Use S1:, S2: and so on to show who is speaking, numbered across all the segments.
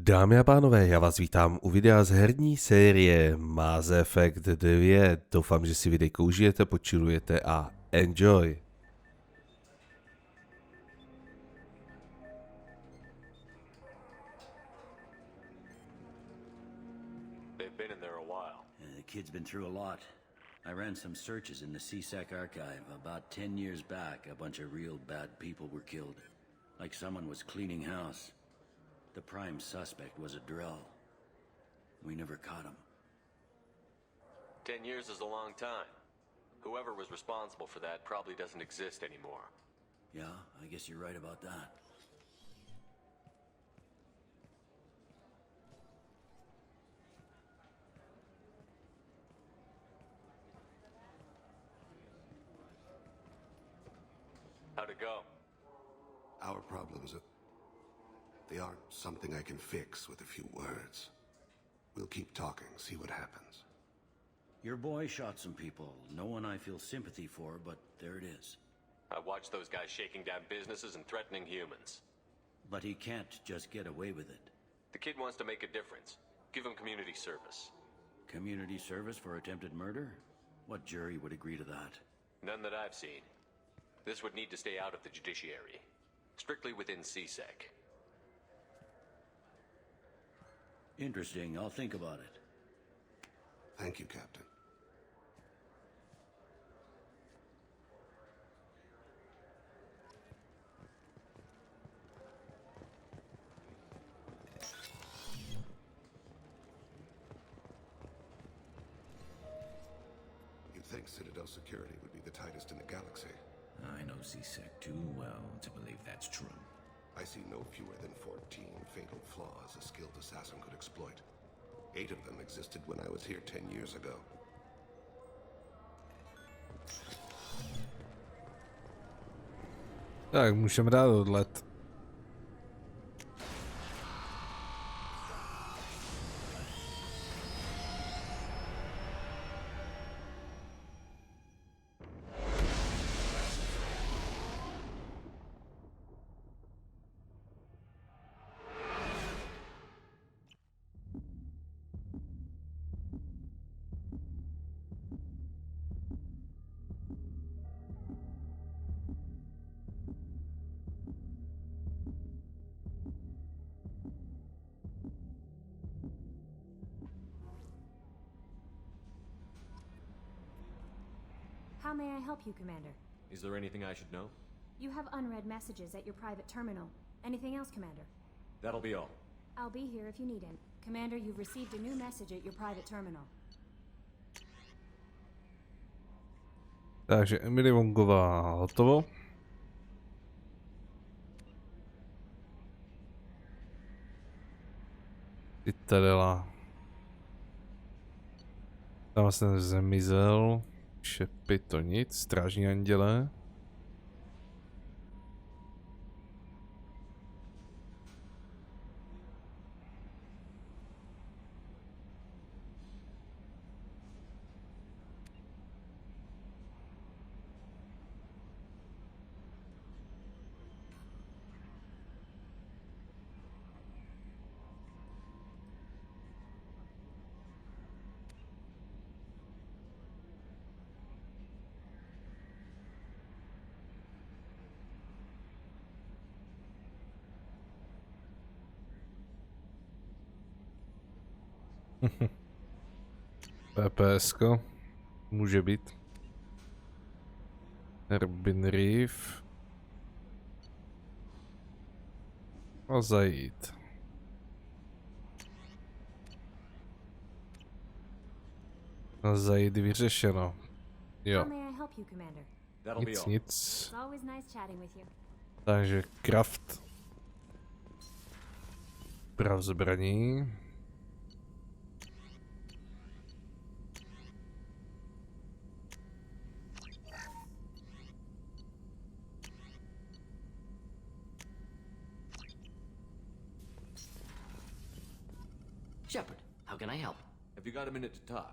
S1: Dámy a pánové, já vás vítám u videa z herní série Mass Effect 2. Doufám, že si videjko užijete, počilujete a enjoy.
S2: They've been in there a while.
S3: The kid's been through a lot. I ran some searches in the CSEC archive. About 10 years back, a bunch of real bad people were killed. Like someone was cleaning house. The prime suspect was a Drell. We never caught him.
S2: 10 years is a long time. Whoever was responsible for that probably doesn't exist anymore.
S3: Yeah, I guess you're right about that.
S2: How'd it go?
S4: Our problems they aren't something I can fix with a few words. We'll keep talking, see what happens.
S3: Your boy shot some people. No one I feel sympathy for, but there it is.
S2: I watched those guys shaking down businesses and threatening humans.
S3: But he can't just get away with it.
S2: The kid wants to make a difference. Give him community service.
S3: Community service for attempted murder? What jury would agree to that?
S2: None that I've seen. This would need to stay out of the judiciary. Strictly within CSEC.
S3: Interesting. I'll think about it.
S4: Thank you, Captain. You'd think Citadel security would be the tightest in the galaxy.
S5: I know CSEC too well to believe that's true.
S4: I see no fewer than 14 fatal flaws a skilled assassin could exploit. 8 of them existed when I was here 10 years ago.
S1: Tak, můžeme dát odlet.
S6: How may I help you, Commander?
S2: Is there anything I should know?
S6: You have unread messages at your private terminal. Anything else, Commander?
S2: That'll be all.
S6: I'll be here if you need him. Commander, you've received a new message at your private terminal.
S1: Takže Emily Wongová hotovo. Citadela. Tam jsem zmizel. Šepy to nic, strážní anděle. PPSko může být. Herbin Reef. A zajít. A zajít vyřešeno. Jo.
S6: How may I help you, Commander?
S2: That'll be
S1: Nic,
S2: all.
S1: nic.
S6: It's always nice chatting with you.
S1: Takže craft. Prav zbraní.
S7: Shepard, how can I help?
S2: Have you got a minute to talk?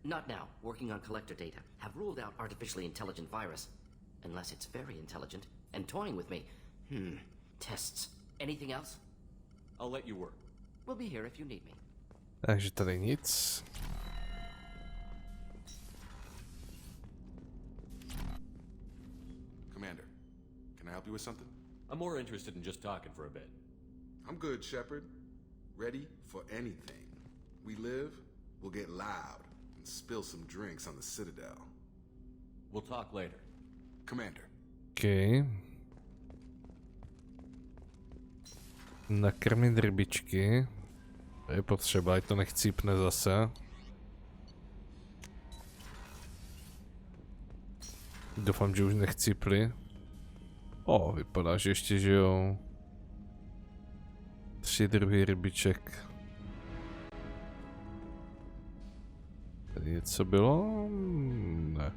S7: Not now. Working on collector data. Have ruled out artificially intelligent virus. Unless it's very intelligent and toying with me. Tests. Anything else?
S2: I'll let you work.
S7: We'll be here if you need me.
S1: Takže tady nic.
S8: Commander, can I help you with something?
S2: I'm more interested in just talking for a bit.
S8: I'm good, Shepard. Ready for anything. We live, we'll get loud and spill some drinks on the Citadel.
S2: We'll talk later.
S8: Commander.
S1: OK. Nakrmit rybičky. To je potřeba, ať to nechcípne zase. Doufám, že už nechcípli. O, vypadá, že ještě žijou. 3 druhy rybiček. Tady něco bylo? Ne.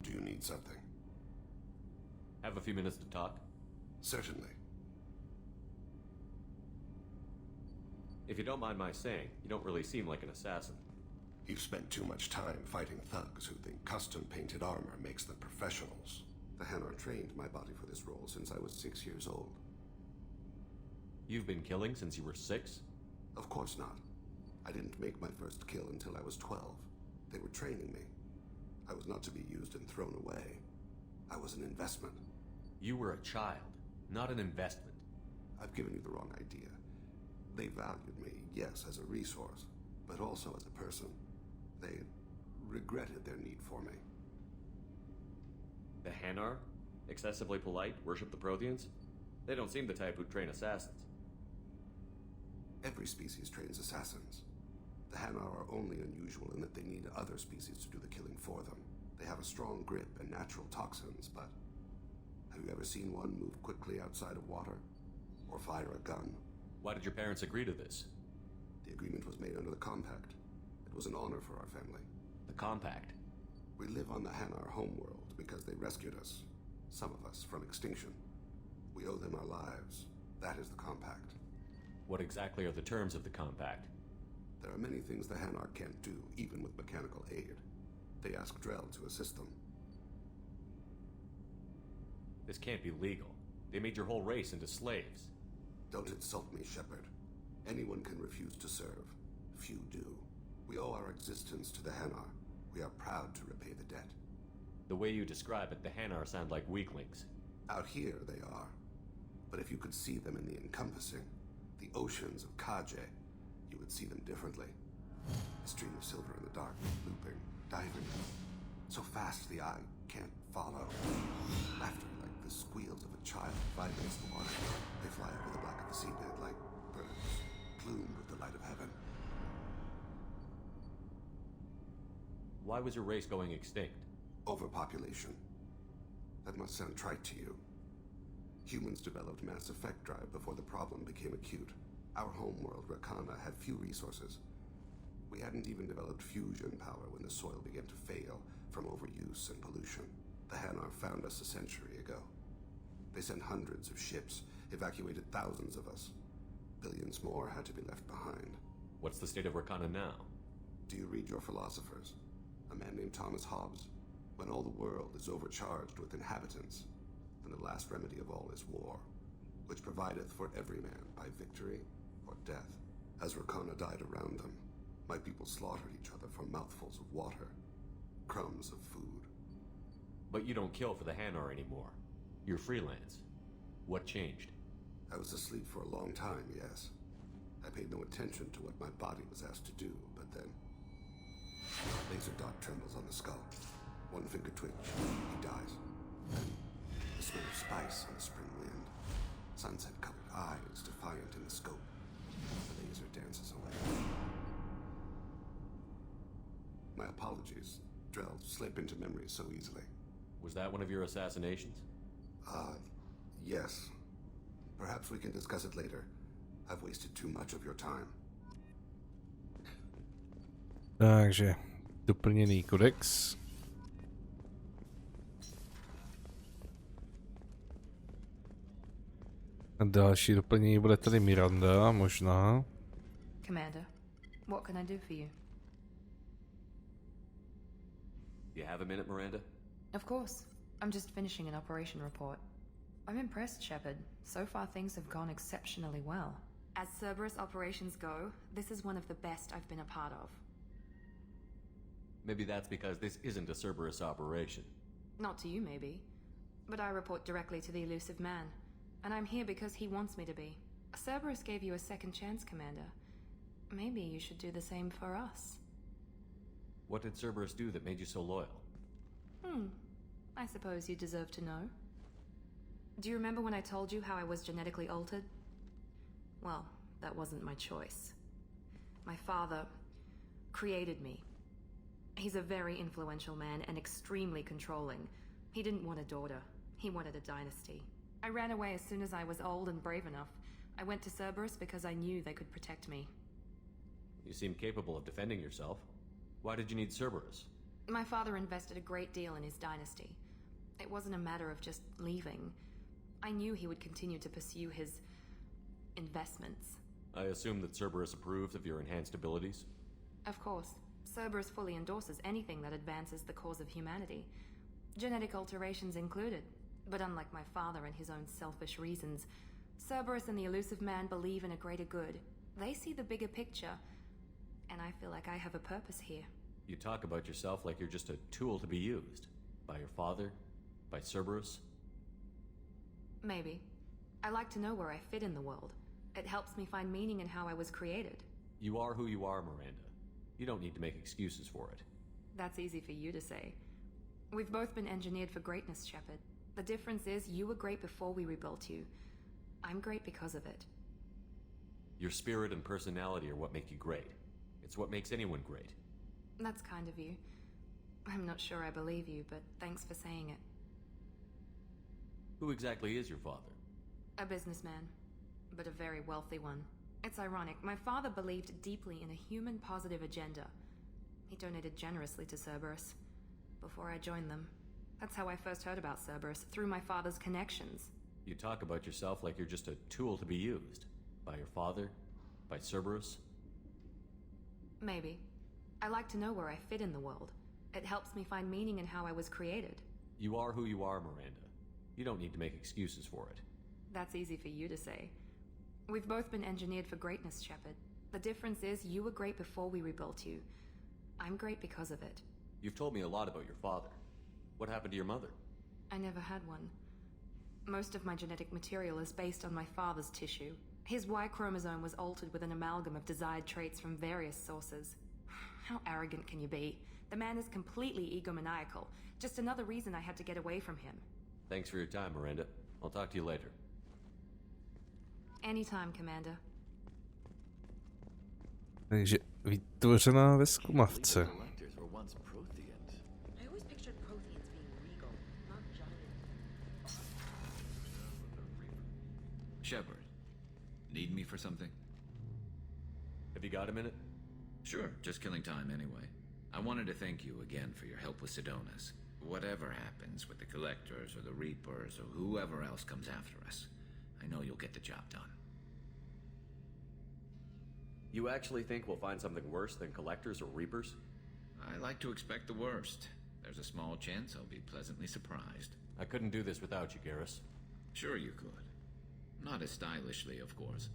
S4: Do you need something?
S2: Have a few minutes to talk?
S4: Certainly.
S2: If you don't mind my saying, you don't really seem like an assassin.
S4: You've spent too much time fighting thugs who think custom-painted armor makes them professionals. The Hanar trained my body for this role since I was 6 years old.
S2: You've been killing since you were 6?
S4: Of course not. I didn't make my first kill until I was 12. They were training me. I was not to be used and thrown away. I was an investment.
S2: You were a child, not an investment.
S4: I've given you the wrong idea. They valued me, yes, as a resource, but also as a person. They regretted their need for me.
S2: The Hanar? Excessively polite, worship the Protheans? They don't seem the type who'd train assassins.
S4: Every species trains assassins. The Hanar are only unusual in that they need other species to do the killing for them. They have a strong grip and natural toxins, but have you ever seen one move quickly outside of water? Or fire a gun?
S2: Why did your parents agree to this?
S4: The agreement was made under the Compact. It was an honor for our family.
S2: The Compact?
S4: We live on the Hanar homeworld because they rescued us, some of us, from extinction. We owe them our lives. That is the Compact.
S2: What exactly are the terms of the Compact?
S4: There are many things the Hanar can't do, even with mechanical aid. They ask Drell to assist them.
S2: This can't be legal. They made your whole race into slaves.
S4: Don't insult me, Shepard. Anyone can refuse to serve. Few do. We owe our existence to the Hanar. We are proud to repay the debt.
S2: The way you describe it, the Hanar sound like weaklings.
S4: Out here, they are. But if you could see them in the encompassing, the oceans of Kaje, you would see them differently. A stream of silver in the dark, looping, diving. So fast the eye can't follow. Laughter like the squeals of a child fighting against the water. They fly over the black of the seabed like birds, plumed with the light of heaven.
S2: Why was your race going extinct?
S4: Overpopulation. That must sound trite to you. Humans developed mass effect drive before the problem became acute. Our homeworld, Rakana, had few resources. We hadn't even developed fusion power when the soil began to fail from overuse and pollution. The Hanar found us a century ago. They sent hundreds of ships, evacuated thousands of us. Billions more had to be left behind.
S2: What's the state of Rakana now?
S4: Do you read your philosophers? A man named Thomas Hobbes. When all the world is overcharged with inhabitants, then the last remedy of all is war, which provideth for every man by victory or death. As Rakana died around them, my people slaughtered each other for mouthfuls of water, crumbs of food.
S2: But you don't kill for the Hanar anymore. You're freelance. What changed?
S4: I was asleep for a long time, yes. I paid no attention to what my body was asked to do, but then... Laser dot trembles on the skull. One finger twitch, he dies. Then the smell of spice on the spring wind. Sunset-colored eyes defiant in the scope. The laser dances away. My apologies. Drell slip into memory so easily.
S2: Was that one of your assassinations?
S4: Yes. Perhaps we can discuss it later. I've wasted too much of your time.
S1: Takže doplněný kodex. A další doplnění bude tady Miranda, možná.
S9: Commander, what can I do for you?
S2: You have a minute, Miranda?
S9: Of course. I'm just finishing an operation report. I'm impressed, Shepard. So far things have gone exceptionally well.
S6: As Cerberus operations go, this is one of the best I've been a part of.
S2: Maybe that's because this isn't a Cerberus operation.
S6: Not to you, maybe. But I report directly to the elusive man. And I'm here because he wants me to be. Cerberus gave you a second chance, Commander. Maybe you should do the same for us.
S2: What did Cerberus do that made you so loyal?
S6: I suppose you deserve to know. Do you remember when I told you how I was genetically altered? Well, that wasn't my choice. My father created me. He's a very influential man and extremely controlling. He didn't want a daughter. He wanted a dynasty. I ran away as soon as I was old and brave enough. I went to Cerberus because I knew they could protect me.
S2: You seem capable of defending yourself. Why did you need Cerberus?
S6: My father invested a great deal in his dynasty. It wasn't a matter of just leaving. I knew he would continue to pursue his investments.
S2: I assume that Cerberus approved of your enhanced abilities?
S6: Of course. Cerberus fully endorses anything that advances the cause of humanity. Genetic alterations included. But unlike my father and his own selfish reasons, Cerberus and the elusive man believe in a greater good. They see the bigger picture, and I feel like I have a purpose here.
S2: You talk about yourself like you're just a tool to be used. By your father? By Cerberus?
S6: Maybe. I like to know where I fit in the world. It helps me find meaning in how I was created.
S2: You are who you are, Miranda. You don't need to make excuses for it.
S6: That's easy for you to say. We've both been engineered for greatness, Shepard. The difference is you were great before we rebuilt you. I'm great because of it.
S2: Your spirit and personality are what make you great. It's what makes anyone great.
S6: That's kind of you. I'm not sure I believe you, but thanks for saying it.
S2: Who exactly is your father?
S6: A businessman, but a very wealthy one. It's ironic. My father believed deeply in a human-positive agenda. He donated generously to Cerberus before I joined them. That's how I first heard about Cerberus, through my father's connections.
S2: You talk about yourself like you're just a tool to be used. By your father? By Cerberus?
S6: Maybe. I like to know where I fit in the world. It helps me find meaning in how I was created.
S2: You are who you are, Miranda. You don't need to make excuses for it.
S6: That's easy for you to say. We've both been engineered for greatness, Shepard. The difference is you were great before we rebuilt you. I'm great because of it.
S2: You've told me a lot about your father. What happened to your mother?
S6: I never had one. Most of my genetic material is based on my father's tissue. His Y chromosome was altered with an amalgam of desired traits from various sources. How arrogant can you be? The man is completely egomaniacal. Just another reason I had to get away from him.
S2: Thanks for your time, Miranda. I'll talk to you later.
S6: Anytime, Commander.
S1: Takže vytvořená ve zkumavce.
S10: I always pictured Protheans being regal, not giant.
S5: Shepard, need me for something?
S2: Have you got a minute?
S5: Sure, just killing time anyway. I wanted to thank you again for your help with Sidonis. Whatever happens with the Collectors or the Reapers or whoever else comes after us, I know you'll get the job done.
S2: You actually think we'll find something worse than Collectors or Reapers?
S5: I like to expect the worst. There's a small chance I'll be pleasantly surprised.
S2: I couldn't do this without you, Garrus.
S5: Sure you could. Not as stylishly, of course.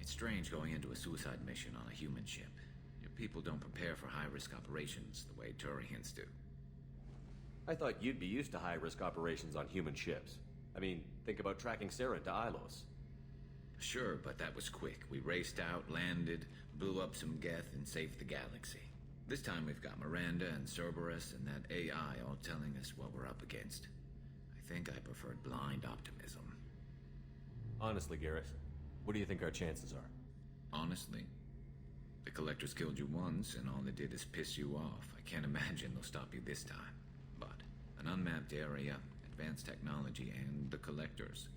S5: It's strange going into a suicide mission on a human ship. Your people don't prepare for high-risk operations the way Turians do.
S2: I thought you'd be used to high-risk operations on human ships. I mean, think about tracking Sarah to Ilos.
S5: Sure, but that was quick. We raced out, landed, blew up some Geth, and saved the galaxy. This time we've got Miranda and Cerberus and that AI all telling us what we're up against. I think I preferred blind optimism.
S2: Honestly, Garrus, what do you think our chances are?
S5: Honestly, the Collectors killed you once, and all they did is piss you off. I can't imagine they'll stop you this time. But an unmapped area, advanced technology, and the Collectors.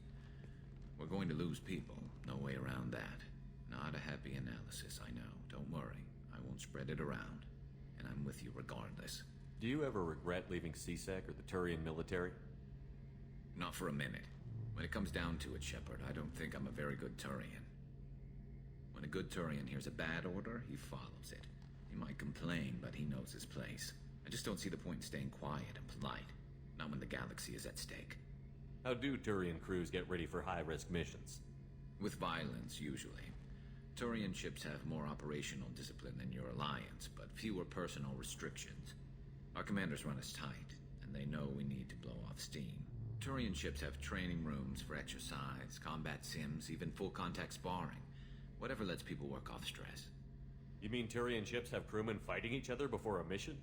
S5: We're going to lose people. No way around that. Not a happy analysis, I know. Don't worry. I won't spread it around. and I'm with you regardless.
S2: Do you ever regret leaving CSEC or the Turian military?
S5: Not for a minute. When it comes down to it, Shepard, I don't think I'm a very good Turian. When a good Turian hears a bad order, he follows it. He might complain, but he knows his place. I just don't see the point in staying quiet and polite. Not when the galaxy is at stake.
S2: How do Turian crews get ready for high-risk missions?
S5: With violence, usually. Turian ships have more operational discipline than your alliance, but fewer personal restrictions. Our commanders run us tight, and they know we need to blow off steam. Turian ships have training rooms for exercise, combat sims, even full-contact sparring. Whatever lets people work off stress.
S2: You mean Turian ships have crewmen fighting each other before a mission?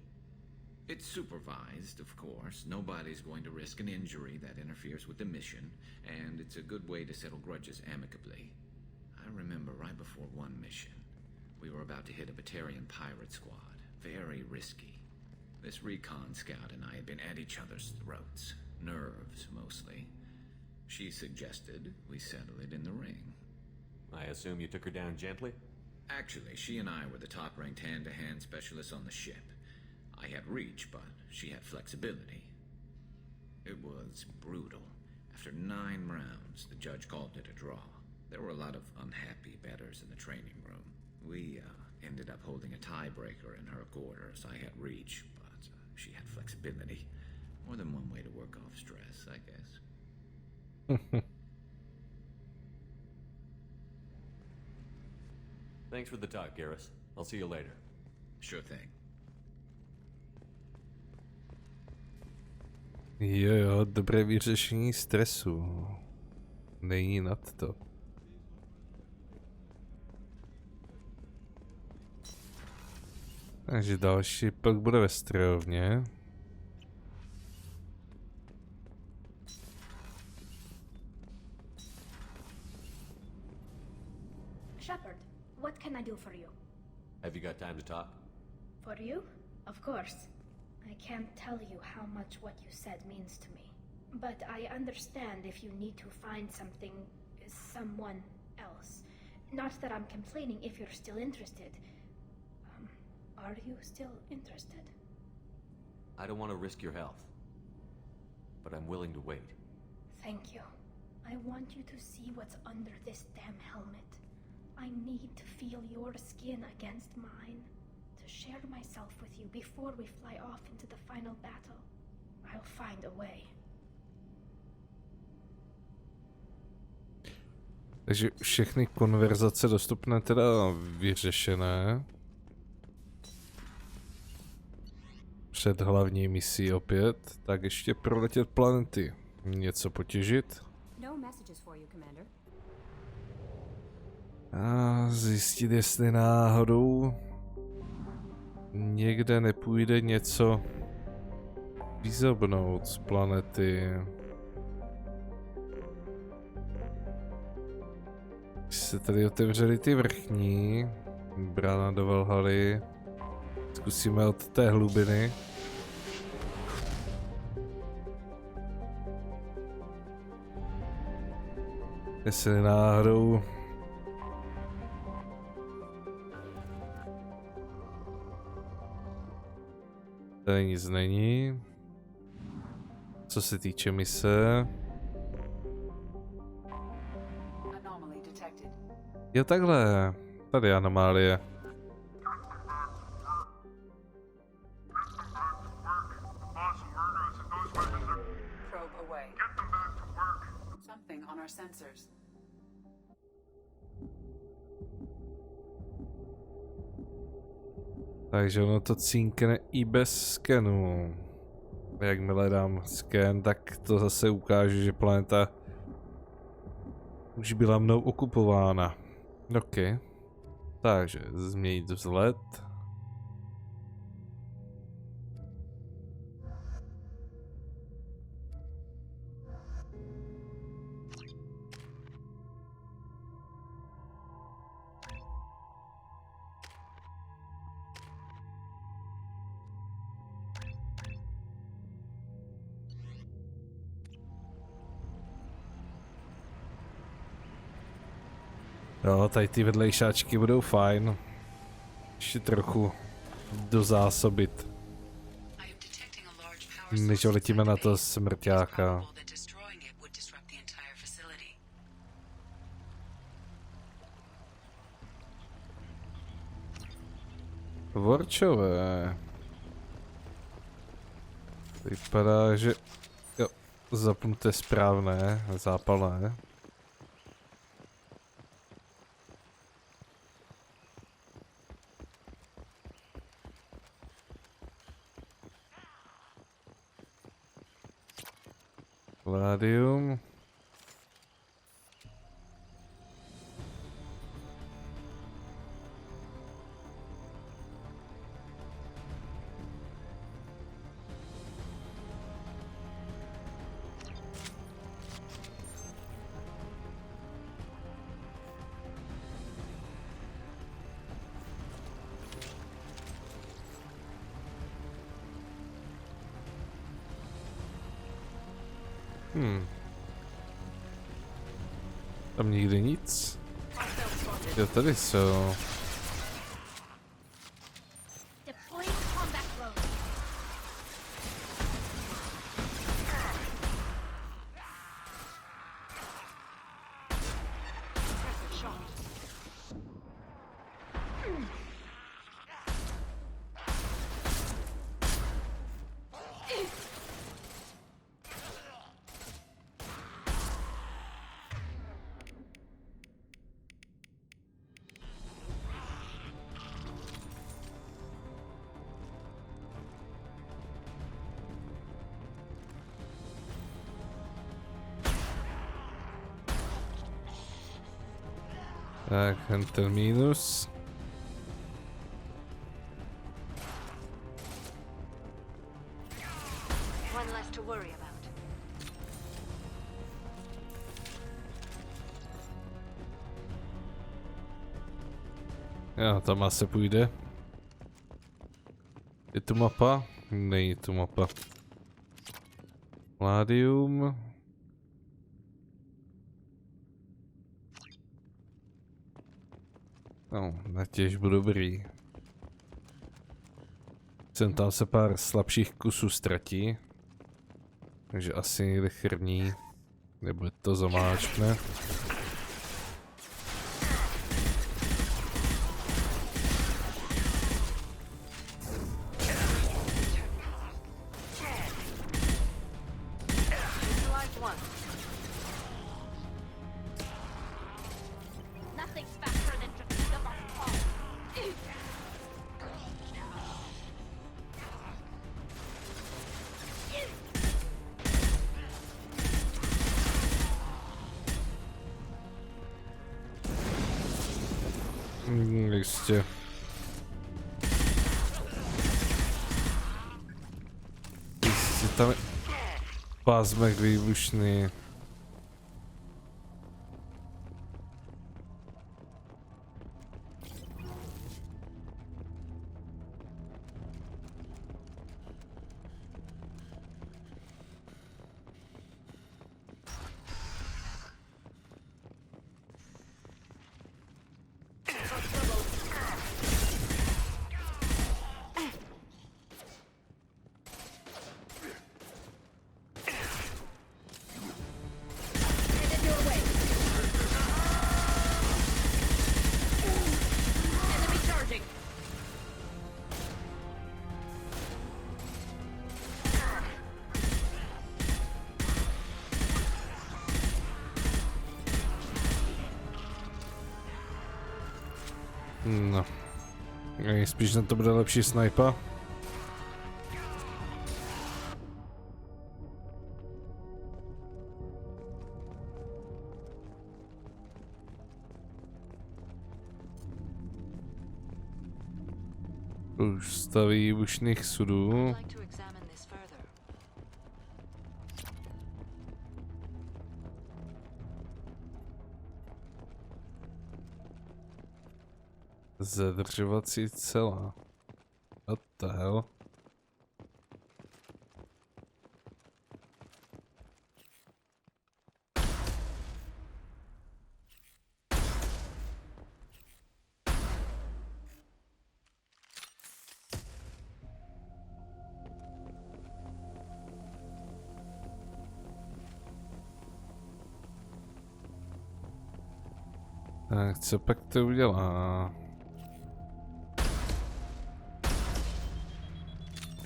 S5: It's supervised, of course. Nobody's going to risk an injury that interferes with the mission, and it's a good way to settle grudges amicably. I remember right before one mission, we were about to hit a Batarian pirate squad. Very risky. This recon scout and I had been at each other's throats. Nerves, mostly. She suggested we settle it in the ring.
S2: I assume you took her down gently?
S5: Actually, she and I were the top-ranked hand-to-hand specialists on the ship. I had reach, but she had flexibility. It was brutal. After 9 rounds, the judge called it a draw. There were a lot of unhappy bettors in the training room. We ended up holding a tiebreaker in her quarters. I had reach, but she had flexibility. More than one way to work off stress, I guess.
S2: Thanks for the talk, Garrus. I'll see you later.
S5: Sure thing.
S1: Jo, dobré vyřešení stresu. Není nad to. Takže další pak bude ve strojovně.
S11: Shepard, what can I do for you?
S2: Have you got time to talk?
S11: For you? Of course. I can't tell you how much what you said means to me. But I understand if you need to find someone else. Not that I'm complaining if you're still interested. Are you still interested?
S2: I don't want to risk your health, but I'm willing to wait.
S11: Thank you. I want you to see what's under this damn helmet. I need to feel your skin against mine. To share myself with you before we fly off into the final battle. I'll find a way.
S1: Takže všechny konverzace dostupné teda vyřešené. Před hlavní misí opět. Tak ještě proletět planety. Něco potěžit. A zjistit, jestli náhodou někde nepůjde něco vyzobnout z planety. Když se tady otevřely ty vrchní, brána do Valhaly, zkusíme od té hlubiny. Jestli náhodou tady nic není. Co se týče mise. Jo, takhle. Tady je anomálie. Takže ono to cinkne i bez skenu. Jakmile dám sken, tak to zase ukáže, že planeta už byla mnou okupována. OK. Takže změnit vzhled. Jo, tady ty vedlejšáčky budou fajn. Ještě trochu dozásobit. Než letíme na to smrťáka. Vorčové. Vypadá, že jo, zapnuté správné, zápalné. Palladium. Tam nikdy nic. Jo, tady jsou. Tak, ten minus.
S10: One less to worry about.
S1: Jo, tam asi půjde. Je tu mapa? Není tu mapa. Palladium. No, na těžbu dobrý. Sem tam se pár slabších kusů ztratí. Takže asi někde chrní. Nebo to zamáčkne. Jistě. Jistě tam je pásmek výbušný. No. Spíš na to bude lepší snipa. Už staví bušných sudů. Zadržovací cela. What the hell? Tak co pak to udělá?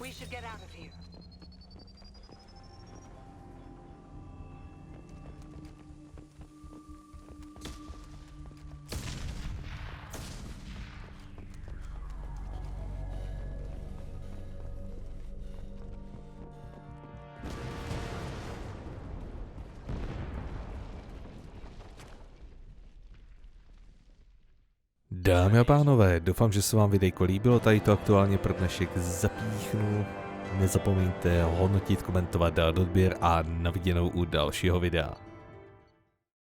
S10: We should get out of here.
S1: Dámy a pánové, doufám, že se vám videjko líbilo, tady to aktuálně pro dnešek zapíchnu. Nezapomeňte hodnotit, komentovat, dát odběr a na viděnou u dalšího videa.